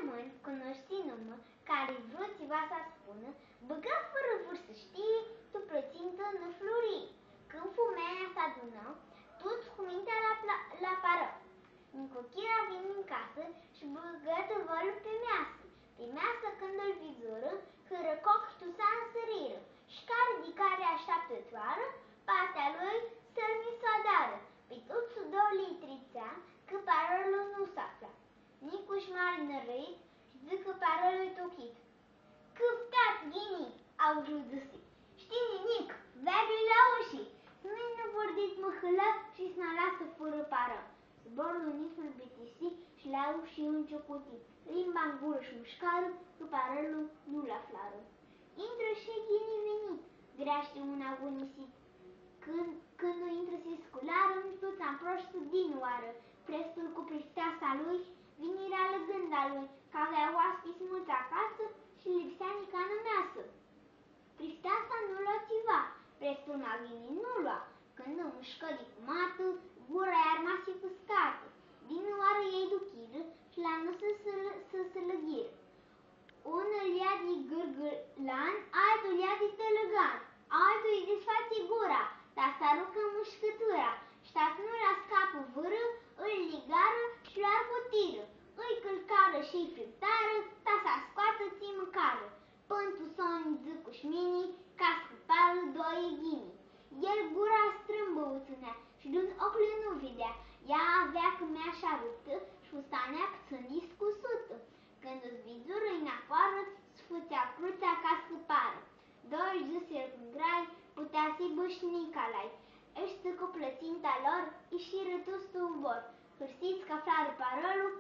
săptămâni, cunoștindu-mă, care vrut ceva să spună, băga fără vârst să știe, tu plățintă în flori. Când fumenea s-a adunat, toți cu mintea la pară. Nicochira vine în casă și băgă tăvălul pe measă. Pe measă când îl vizură, hărăcoc tu s-a însăriră. Și care de care așteaptă toară, partea lui să-l mi s-o adară. Pe toți su 2 litrițea, că parălul nu s-afla. Nicuși mare nărăit, zic că parălul tochit. Câftat, ghini, au râdăsit. Știi nimic, veagă-i la ușii. Nu-i năvordit măhălă și s-a lasă fără pară. Zborul unicul bitisi și la ușii un ciocuti. Limba în gură și mușcară, că parălul nu-l aflară. Intră și ghini venit, greaște un agonisit. Când o intră se sculară, toți am proști din oară. Prestul cu pristeasa lui, vinirea lăgânda lui, că avea oaspeți mulți acasă și lipsea nicană measă. Pristeasa nu lua țiva, prestul maghinii nu lua. Când îl mușcă de cumată, gura i-ar mase păscată. Din oară ei duchiră și la năsă să se lăghiră. Unul ia de gârgâlan, altul ia de tălăgan, altul îi desface gura, dar să aruncă mușcătura. Și dacă nu la scapă vâră, îl ligară și l-ar potiră. Îi călcară și-i friptară, ta s-a scoată ți măcară. Pântul soni zâcuși mini, ca scăpară 2 ghini. El gura strâmbă uțânea și din ochiul nu vedea. Ea avea cămeașa ruptă și fustanea țândii scusută. Când îți vizură în afară, sfâțea cruțea ca scăpară. 2 zâseri în grai, putea să-i bășni calai. Ăștia cu plăținta lor, ieșiră toți în vor. Hârsiți că aflară parolul,